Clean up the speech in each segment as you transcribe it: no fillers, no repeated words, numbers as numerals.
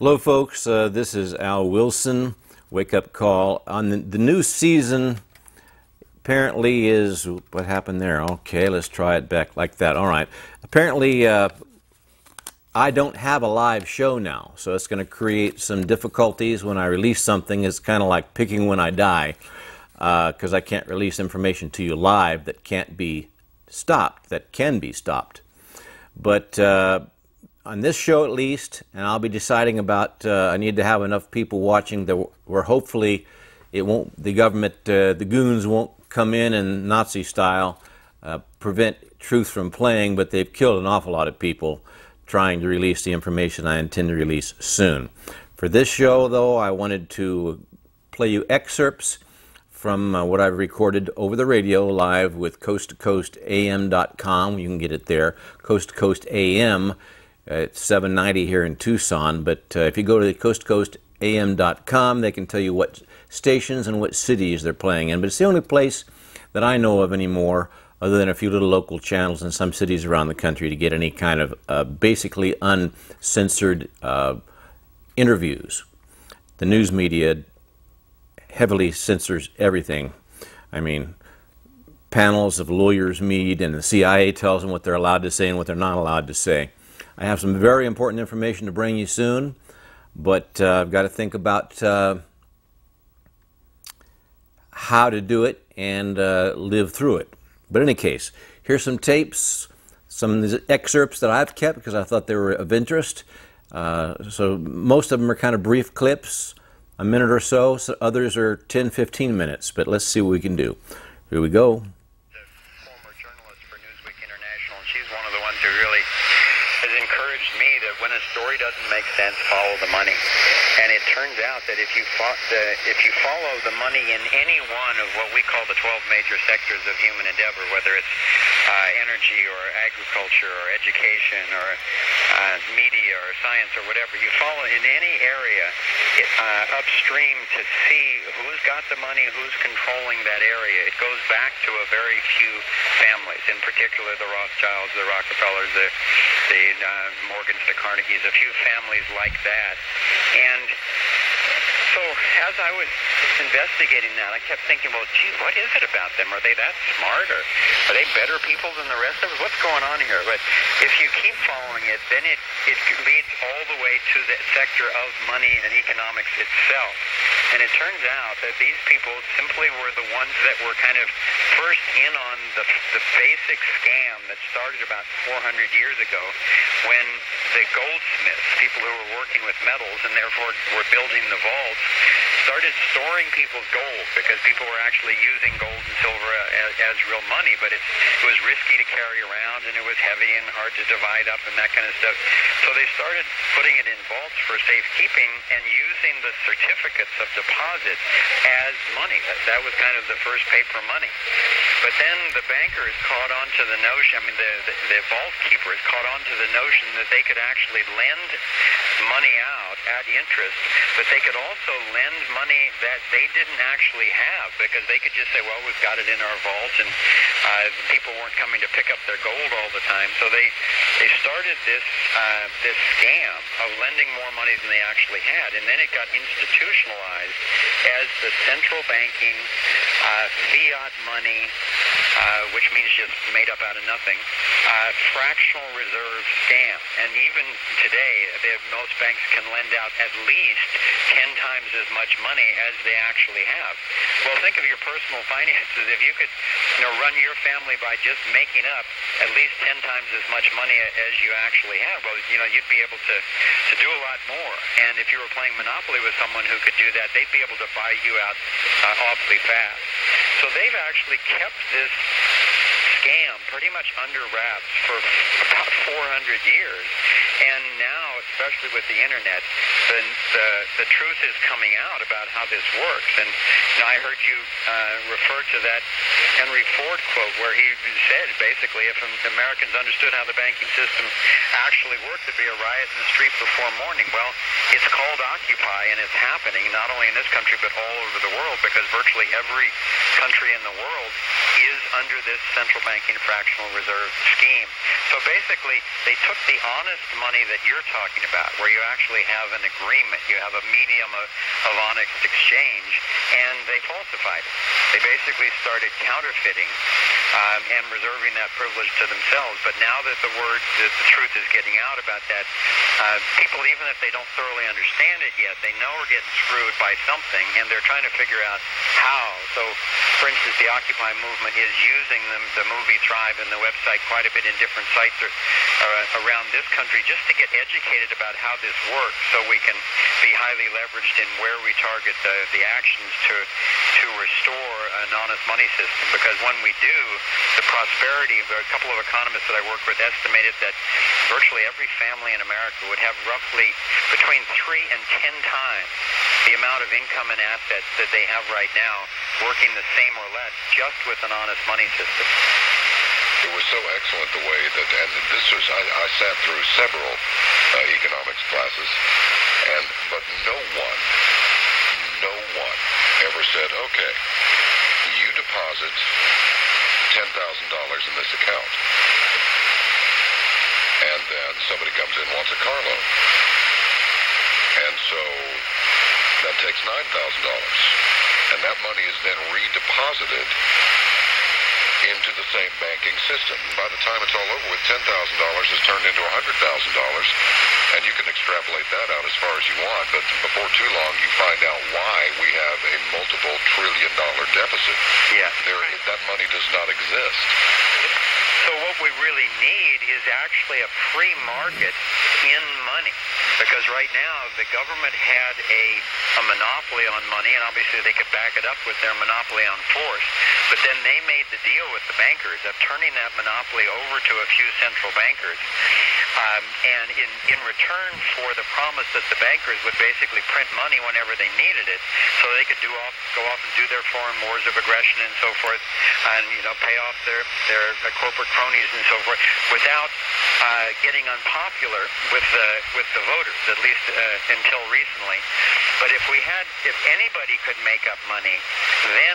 Hello, folks. This is Al Wilson. Wake up call on the new season. Apparently, is what happened there? Okay, let's try it back like that. All right. Apparently, I don't have a live show now, so it's going to create some difficulties when I release something. It's kind of like picking when I die, because I can't release information to you live that can't be stopped. That can be stopped, but. On this show at least, and I'll be deciding about, I need to have enough people watching where hopefully it won't, the government, the goons won't come in and Nazi style prevent truth from playing, but they've killed an awful lot of people trying to release the information I intend to release soon. For this show, though, I wanted to play you excerpts from what I've recorded over the radio live with coasttocoastam.com. You can get it there, Coast to Coast AM. It's 790 here in Tucson, but if you go to the coasttocoastam.com, they can tell you what stations and what cities they're playing in. But it's the only place that I know of anymore, other than a few little local channels in some cities around the country, to get any kind of basically uncensored interviews. The news media heavily censors everything. I mean, panels of lawyers meet, and the CIA tells them what they're allowed to say and what they're not allowed to say. I have some very important information to bring you soon, but I've got to think about how to do it and live through it. But in any case, here's some tapes, some excerpts that I've kept because I thought they were of interest. So most of them are kind of brief clips, a minute or so. Others are 10, 15 minutes, but let's see what we can do. Here we go. The former journalist for Newsweek International, and she's one of the ones who really has encouraged me that when a story doesn't make sense, follow the money. And it turns out that if you follow the money in any one of what we call the 12 major sectors of human endeavor, whether it's energy or agriculture or education or media or science or whatever, you follow in any area upstream to see who's got the money, who's controlling that area. It goes back to a very few families, in particular the Rothschilds, the Rockefellers, the Morgans, the Carnegies, a few families like that. And so as I was investigating that, I kept thinking, well, gee, what is it about them? Are they that smart, or are they better people than the rest of us? What's going on here? But if you keep following it, then it leads all the way to the sector of money and economics itself. And it turns out that these people simply were the ones that were kind of first in on the basic scam that started about 400 years ago, when the goldsmiths, people who were working with metals and therefore were building the vaults, started storing people's gold, because people were actually using gold and silver as real money, but it was risky to carry around, and it was heavy and hard to divide up and that kind of stuff. So they started putting it in vaults for safekeeping and using the certificates of deposit as money. That was kind of the first paper money. But then the bankers caught on to the notion, the vault keepers caught on to the notion that they could actually lend money out at interest, but they could also lend money that they didn't actually have, because they could just say, well, we've got it in our vault, and people weren't coming to pick up their gold all the time. So they started this scam of lending more money than they actually had, and then it got institutionalized as the central banking fiat money, which means just made up out of nothing, fractional reserve scam. And even today, most banks can lend out at least 10 times as much money as they actually have. Well, think of your personal finances. If you could run your family by just making up at least 10 times as much money as you actually have, well, you'd be able to do a lot more. And if you were playing Monopoly with someone who could do that, they'd be able to buy you out awfully fast. So they've actually kept this scam pretty much under wraps for about 400 years. And now, especially with the internet, the truth is coming out about how this works. And I heard you refer to that Henry Ford quote, where he said, basically, if Americans understood how the banking system actually worked, there'd be a riot in the street before morning. Well, it's called Occupy, and it's happening not only in this country but all over the world, because virtually every country in the world is under this central banking fractional reserve scheme. So basically, they took the honest money that you're talking about, where you actually have an agreement, you have a medium of honest exchange, and they falsified it. They basically started counterfeiting and reserving that privilege to themselves. But now that the truth is getting out about that, people, even if they don't thoroughly understand it yet, they know we're getting screwed by something, and they're trying to figure out how. So, for instance, the Occupy movement is using the movie Thrive and the website quite a bit in different sites around this country just to get educated about how this works, so we can be highly leveraged in where we target the actions to restore an honest money system. Because when we do, the prosperity, a couple of economists that I work with estimated that virtually every family in America would have roughly between 3 and 10 times the amount of income and assets that they have right now, working the same or less just with an honest money system. It was so excellent the way that, and this was, I sat through several economics classes, but no one ever said, okay, you deposit $10,000 in this account, and then somebody comes in and wants a car loan, and so that takes $9,000, and that money is then redeposited into the same banking system. By the time it's all over with, $10,000 is turned into $100,000, and you can extrapolate that out as far as you want, but before too long you find out why we have a multiple trillion-dollar deficit. Yeah. That money does not exist. So what we really need is actually a free market in money, because right now the government had a monopoly on money, and obviously they could back it up with their monopoly on force, but then they made the deal with the bankers of turning that monopoly over to a few central bankers, and in return for the promise that the bankers would basically print money whenever they needed it, so they could go off and do their foreign wars of aggression and so forth, and pay off their corporate cronies and so forth, without getting unpopular with the voters, at least until recently. But if anybody could make up money, then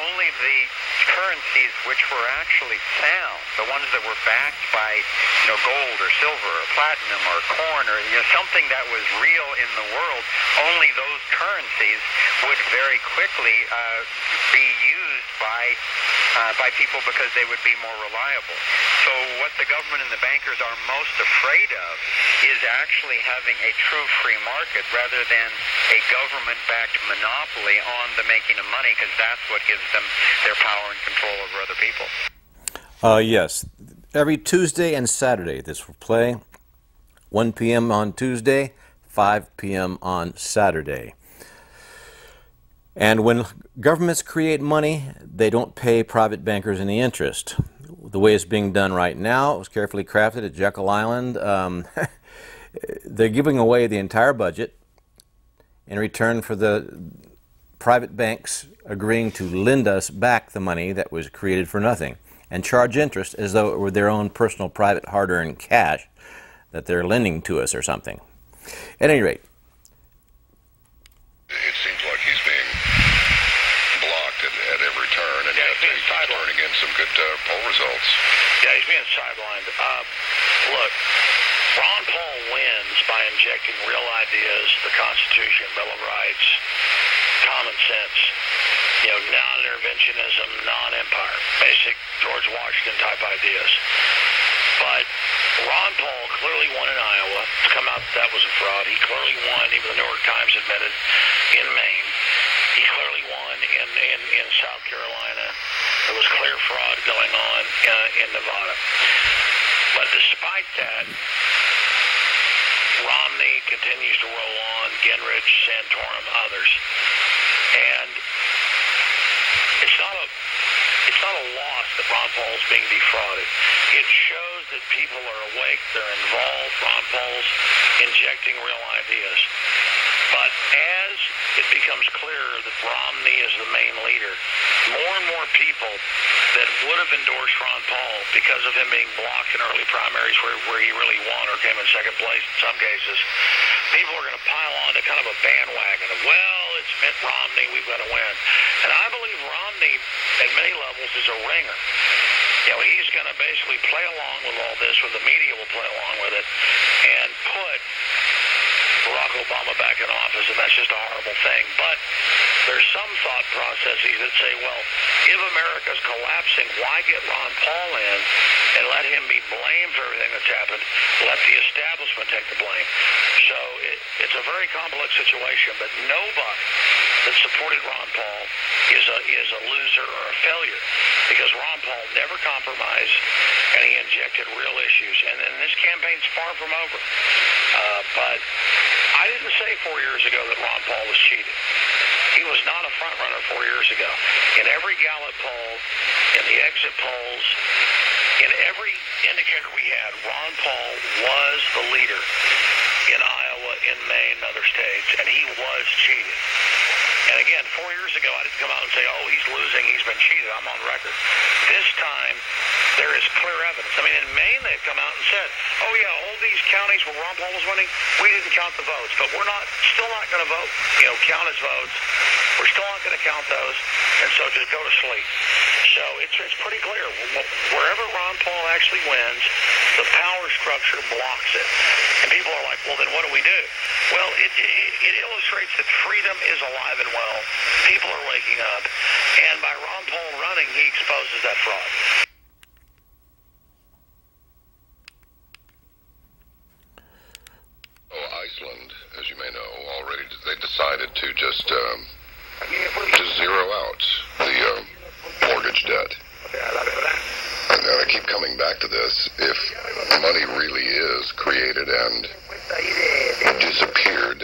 only the currencies which were actually sound, the ones that were backed by gold or silver or platinum or corn or something that was real in the world, only those currencies would very quickly be used by people, because they would be more reliable. So what the government and the bankers are most afraid of is actually having a true free market rather than a government-backed monopoly on the making of money, because that's what gives them their power and control over other people. Yes. Every Tuesday and Saturday this will play. 1 p.m. on Tuesday, 5 p.m. on Saturday. And when governments create money, they don't pay private bankers any interest. The way it's being done right now, it was carefully crafted at Jekyll Island. They're giving away the entire budget in return for the private banks agreeing to lend us back the money that was created for nothing and charge interest as though it were their own personal private hard-earned cash that they're lending to us or something. At any rate, it seems like he's being blocked at every turn, and yet he's turning in some good poll results. Yeah, he's being sidelined. Look, Ron Paul wins by injecting real ideas, the Constitution, Bill of Rights, common sense, non-interventionism, non-empire, basic George Washington type ideas. But Ron Paul clearly won in Iowa. It's come out that was a fraud. He clearly won, even the New York Times admitted, in Maine. He clearly won in South Carolina. There was clear fraud going on in Nevada. But despite that, Romney continues to roll on, Gingrich, Santorum, others. And it's not a loss that Ron Paul's being defrauded. It shows that people are awake, they're involved. Ron Paul's injecting real ideas. But as it becomes clearer that Romney is the main leader, more and more people that would have endorsed Ron Paul because of him being blocked in early primaries where he really won or came in second place in some cases, people are going to pile on to kind of a bandwagon of, well, it's Mitt Romney, we've got to win. And I believe Romney, at many levels, is a ringer. he's going to basically play along with all this, or the media will play along with it, and put Barack Obama back in office, and that's just a horrible thing. But there's some thought processes that say, well, if America's collapsing, why get Ron Paul in and let him be blamed for everything that's happened? Let the establishment take the blame. So it's a very complex situation, but nobody that supported Ron Paul is a loser or a failure, because Ron Paul never compromised, and he injected real issues. And this campaign's far from over. But I didn't say 4 years ago that Ron Paul was cheated. He was not a front runner 4 years ago. In every Gallup poll, in the exit polls, in every indicator we had, Ron Paul was the leader in Iowa, in Maine, and other states, and he was cheated. And again, 4 years ago, I didn't come out and say, oh, he's losing, he's been cheated. I'm on record. This time, there is clear evidence. I mean, in Maine, they've come out and said, oh, yeah, all these counties where Ron Paul was winning, we didn't count the votes, but we're still not going to vote, count his votes. We're still not going to count those, and so just go to sleep. So it's pretty clear. Wherever Ron Paul actually wins, the power structure blocks it. And people are like, well, then what do we do? Well, it illustrates that freedom is alive and well. People are waking up. And by Ron Paul running, he exposes that fraud. Iceland, as you may know, already they decided to just zero out the mortgage debt. And I keep coming back to this. If money really is created and disappeared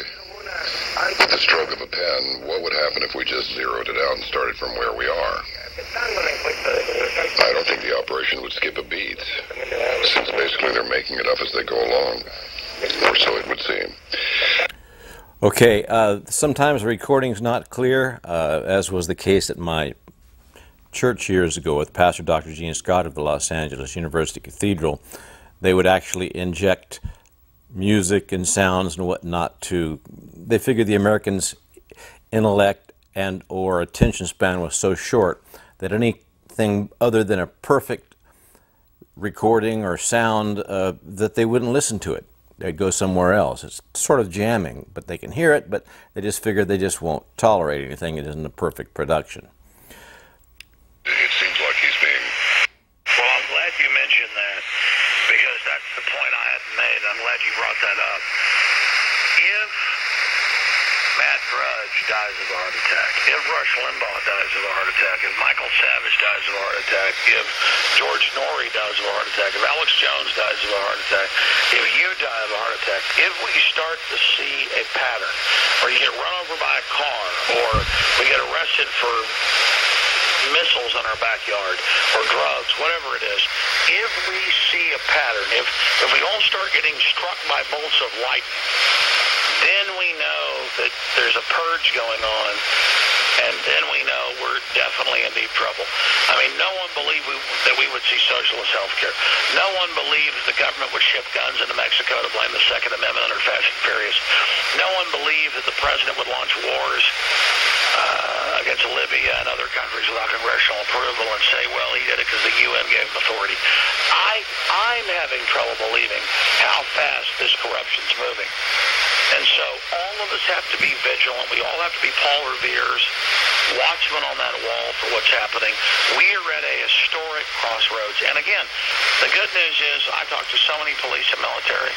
with the stroke of a pen, what would happen if we just zeroed it out and started from where we are? I don't think the operation would skip a beat, since basically they're making it up as they go along, or so it would seem. Okay, sometimes the recording's not clear, as was the case at my church years ago with Pastor Dr. Gene Scott of the Los Angeles University Cathedral. They would actually inject music and sounds and whatnot they figured the Americans' intellect and or attention span was so short that anything other than a perfect recording or sound, that they wouldn't listen to it. They'd go somewhere else. It's sort of jamming, but they can hear it, but they just figure they just won't tolerate anything that isn't a perfect production. It seems like he's being... Well, I'm glad you mentioned that, because that's the point I hadn't made. I'm glad you brought that up. If Matt Drudge dies of a heart attack, if Rush Limbaugh dies of a heart attack, if Michael Savage dies of a heart attack, if George Norrie dies of a heart attack, if Alex Jones dies of a heart attack, if you die of a heart attack, if we start to see a pattern, or you get run over by a car, or we get arrested for missiles in our backyard, or drugs, whatever it is, if we see a pattern, if we all start getting struck by bolts of lightning, then we know that there's a purge going on, and then we know we're definitely in deep trouble. I mean, no one believed that we would see socialist health care. No one believed the government would ship guns into Mexico to blame the Second Amendment under Fast and Furious. No one believed that the president would launch wars against Libya and other countries without congressional approval and say, well, he did it because the UN gave him authority. I'm having trouble believing how fast this corruption's moving. And so all of us have to be vigilant. We all have to be Paul Revere's watchmen on that wall for what's happening. We are at a historic crossroads. And again, the good news is I talk to so many police and military.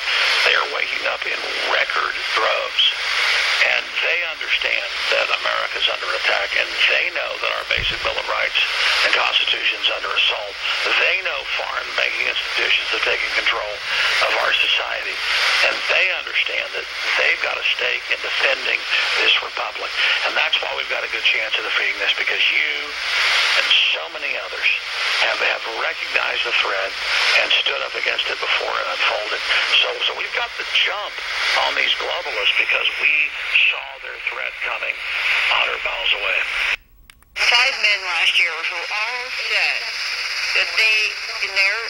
They are waking up in record droves. And they understand that America's under attack, and they know that our basic Bill of Rights and Constitution is under assault. They know foreign banking institutions have taken control of our society, and they understand that they've got a stake in defending this republic. And that's why we've got a good chance of defeating this, because you and so many others have recognized the threat and stood up against it before it unfolded. So we've got the jump on these globalists because we saw their threat coming 100 miles away. 5 men last year who all said that they, in their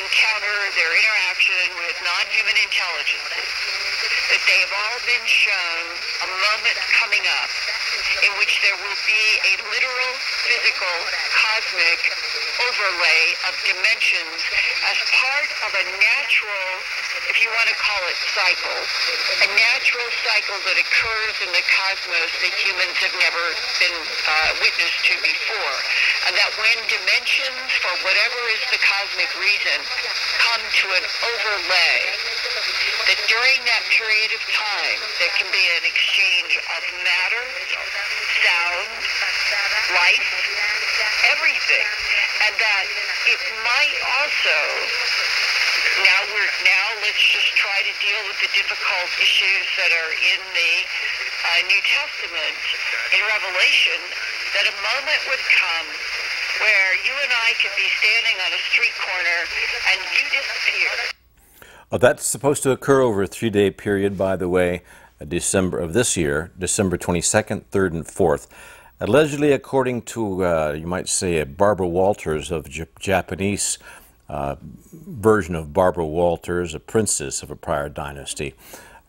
encounter, their interaction with non-human intelligences, that they have all been shown a moment coming up in which there will be a literal, physical, cosmic overlay of dimensions as part of a natural, if you want to call it cycle, a natural cycle that occurs in the cosmos that humans have never been witness to before. And that when dimensions, for whatever is the cosmic reason, come to an overlay, that during that period of time, there can be an exchange of matter, sound, life, everything. And that it might also, now let's just try to deal with the difficult issues that are in the New Testament, in Revelation, that a moment would come where you and I could be standing on a street corner and you disappear. Well, that's supposed to occur over a 3-day period, by the way, December of this year, December 22nd, 3rd, and 4th. Allegedly, according to, you might say, a Barbara Walters of Japanese version of Barbara Walters, a princess of a prior dynasty,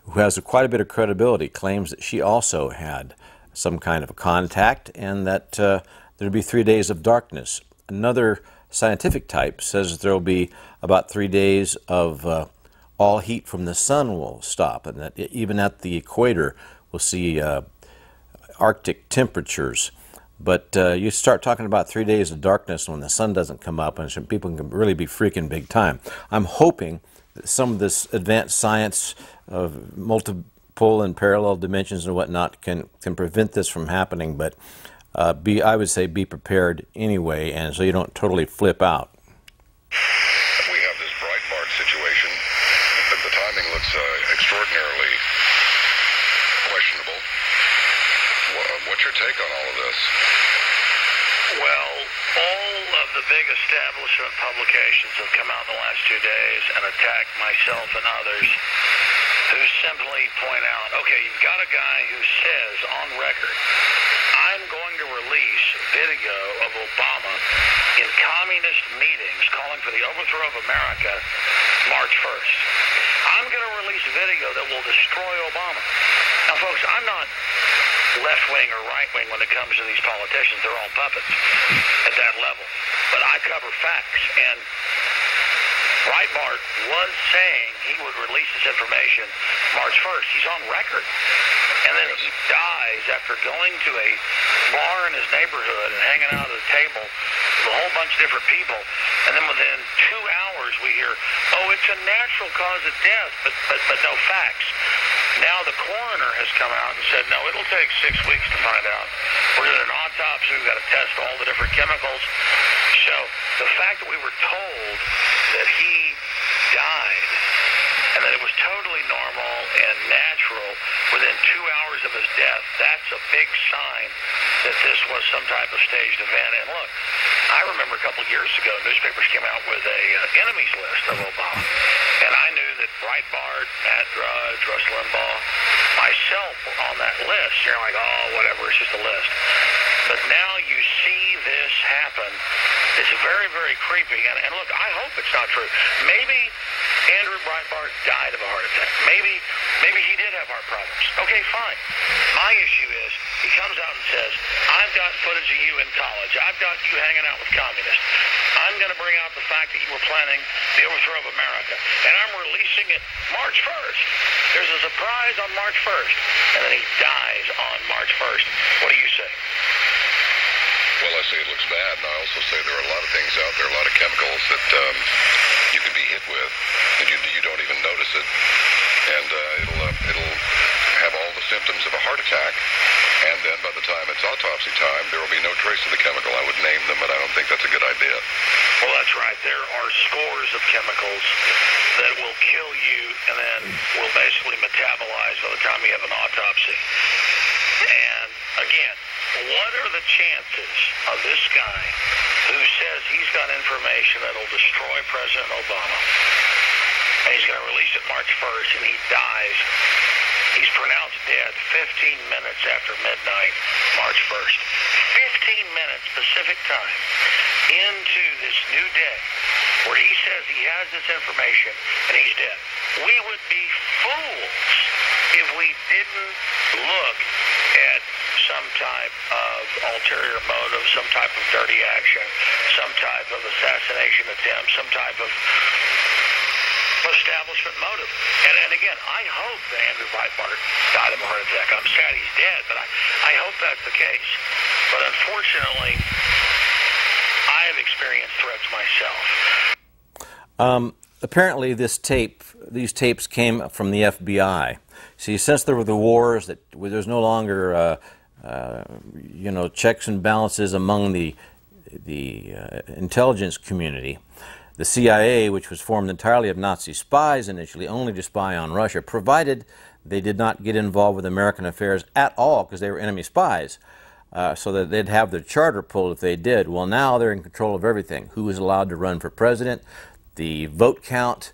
who has quite a bit of credibility, claims that she also had some kind of a contact and that there'd be 3 days of darkness. Another scientific type says there will be about 3 days of all heat from the sun will stop, and that even at the equator we'll see Arctic temperatures. But you start talking about 3 days of darkness when the sun doesn't come up, and some people can really be freaking big time. I'm hoping that some of this advanced science of multiple and parallel dimensions and whatnot can prevent this from happening, but I would say be prepared anyway, and so you don't totally flip out. We have this Breitbart situation, but the timing looks extraordinarily questionable. What's your take on all of this? Well, all of the big establishment publications have come out in the last 2 days and attacked myself and others who simply point out, okay, you've got a guy who says on record, I'm going to release video of Obama in communist meetings calling for the overthrow of America March 1st. I'm going to release video that will destroy Obama. Now, folks, I'm not left-wing or right-wing when it comes to these politicians. They're all puppets at that level. But I cover facts, and Breitbart was saying he would release this information March 1st. He's on record. And then he dies after going to a bar in his neighborhood and hanging out at a table with a whole bunch of different people. And then within 2 hours we hear, oh, it's a natural cause of death, but no facts. Now the coroner has come out and said, no, it'll take 6 weeks to find out. We're doing an autopsy. We've got to test all the different chemicals. So the fact that we were told that he died and that it was totally normal and natural within 2 hours of his death, that's a big sign that this was some type of staged event. And look, I remember a couple of years ago, newspapers came out with a enemies list of Obama. And I knew that Breitbart, Matt Drudge, Rush Limbaugh, myself were on that list. You're like, oh, whatever, it's just a list. But now you see this happen. It's very, very creepy. And look, I hope it's not true. Maybe Andrew Breitbart died of a heart attack. Maybe he did have heart problems. Okay, fine. My issue is he comes out and says, I've got footage of you in college. I've got you hanging out with communists. I'm going to bring out the fact that you were planning the overthrow of America. And I'm releasing it March 1st. There's a surprise on March 1st. And then he dies on March 1st. What do you say? Well, I say it looks bad, and I also say there are a lot of things out there, a lot of chemicals that you can be hit with, and you don't even notice it, and it'll have all the symptoms of a heart attack, and then by the time it's autopsy time, there will be no trace of the chemical. I would name them, but I don't think that's a good idea. Well, that's right. There are scores of chemicals that will kill you and then will basically metabolize by the time you have an autopsy. And again, what are the chances of this guy who says he's got information that will destroy President Obama, and he's going to release it March 1st, and he dies? He's pronounced dead 15 minutes after midnight, March 1st. 15 minutes Pacific time into this new day where he says he has this information and he's dead. We would be fools if we didn't look at some some type of ulterior motive, some type of dirty action, some type of assassination attempt, some type of establishment motive. And again, I hope that Andrew Breitbart died of a heart attack. I'm sad he's dead, but I hope that's the case. But unfortunately, I have experienced threats myself. Apparently, these tapes came from the FBI. See, since there were the wars, that there's no longer, checks and balances among the intelligence community. The CIA, which was formed entirely of Nazi spies initially, only to spy on Russia, provided they did not get involved with American affairs at all because they were enemy spies, so that they'd have their charter pulled if they did. Well, now they're in control of everything. Who is allowed to run for president, the vote count,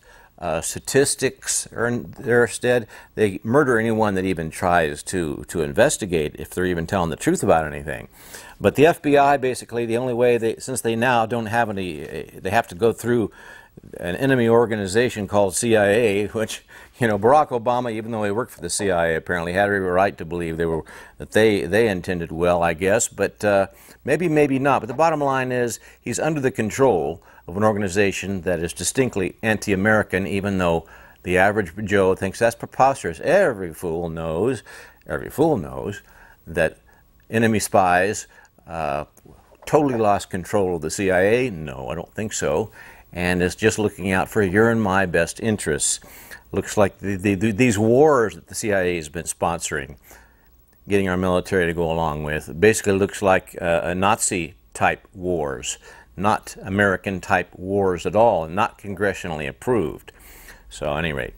statistics are in their stead. They murder anyone that even tries to investigate if they're even telling the truth about anything. But the FBI, basically, the only way since they now don't have any, they have to go through an enemy organization called CIA, which, Barack Obama, even though he worked for the CIA, apparently had every right to believe that they intended well, I guess. But maybe not. But the bottom line is he's under the control of an organization that is distinctly anti-American, even though the average Joe thinks that's preposterous. Every fool knows that enemy spies totally lost control of the CIA. No, I don't think so. And is just looking out for your and my best interests. Looks like these wars that the CIA has been sponsoring, getting our military to go along with, basically looks like a Nazi-type wars, not American-type wars at all, and not congressionally approved. So at any rate,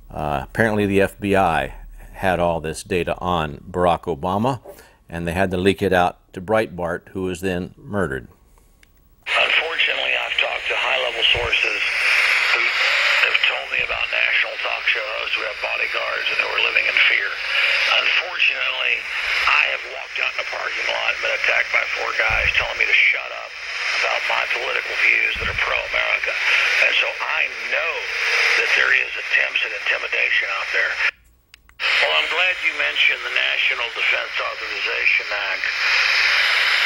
apparently the FBI had all this data on Barack Obama, and they had to leak it out to Breitbart, who was then murdered. Unfortunately, I've talked to high-level sources who have told me about national talk show hosts who have bodyguards and who are living in fear. Unfortunately, I have walked out in a parking lot and been attacked by 4 guys telling me to shut up about my political views that are pro-America. And so I know that there is attempts at intimidation out there. Well, I'm glad you mentioned the National Defense Authorization Act,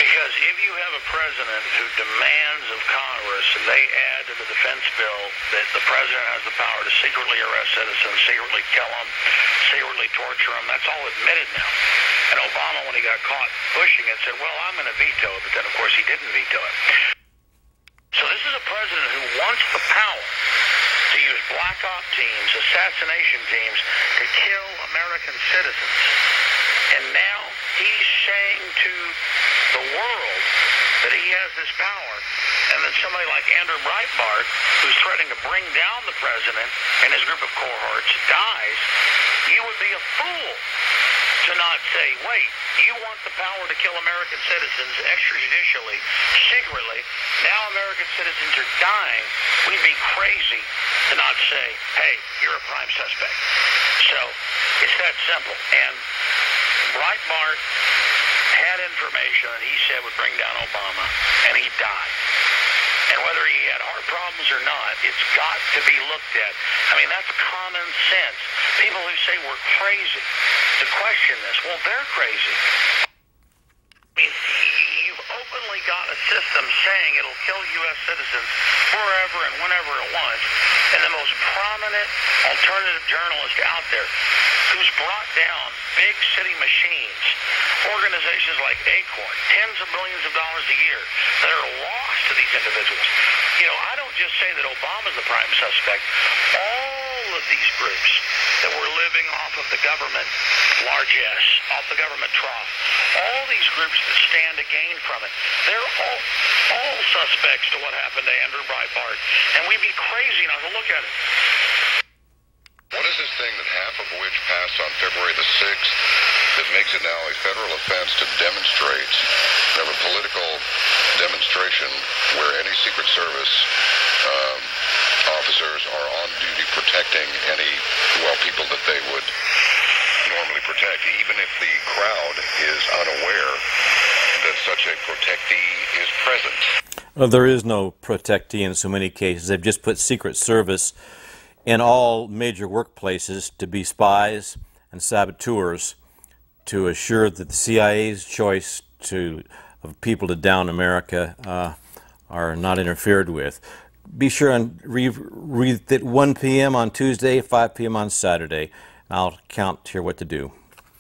because if you have a president who demands of Congress, and they add to the defense bill that the president has the power to secretly arrest citizens, secretly kill them, secretly torture them, that's all admitted now. And Obama, when he got caught pushing it, said, well, I'm going to veto it, but then, of course, he didn't veto it. So this is a president who wants the power to use black op teams, assassination teams, to kill American citizens. And now he's saying to the world that he has this power, and then somebody like Andrew Breitbart, who's threatening to bring down the president and his group of cohorts, dies, you would be a fool to not say, wait, you want the power to kill American citizens extrajudicially, secretly, now American citizens are dying, we'd be crazy to not say, hey, you're a prime suspect. So it's that simple. And Breitbart had information that he said would bring down Obama, and he died. And whether he had heart problems or not, it's got to be looked at. I mean, that's common sense. People who say we're crazy to question this, well, they're crazy. I mean, you've openly got a system saying it'll kill U.S. citizens wherever and whenever it wants, and the most prominent alternative journalist out there who's brought down big city machines, organizations like Acorn, tens of millions of dollars a year that are lost to these individuals. I don't just say that Obama's the prime suspect. All of these groups that were living off of the government largesse, off the government trough, all these groups that stand to gain from it, they're all suspects to what happened to Andrew Breitbart. And we'd be crazy not to look at it. What is this thing that half of which passed on February the 6th that makes it now a federal offense to demonstrate, have a political demonstration where any Secret Service officers are on duty protecting people that they would normally protect, even if the crowd is unaware that such a protectee is present? Well, there is no protectee in so many cases. They've just put Secret Service in all major workplaces to be spies and saboteurs to assure that the CIA's choice of people to down America are not interfered with. Be sure and read at 1 p.m. on Tuesday, 5 p.m. on Saturday. I'll count here what to do.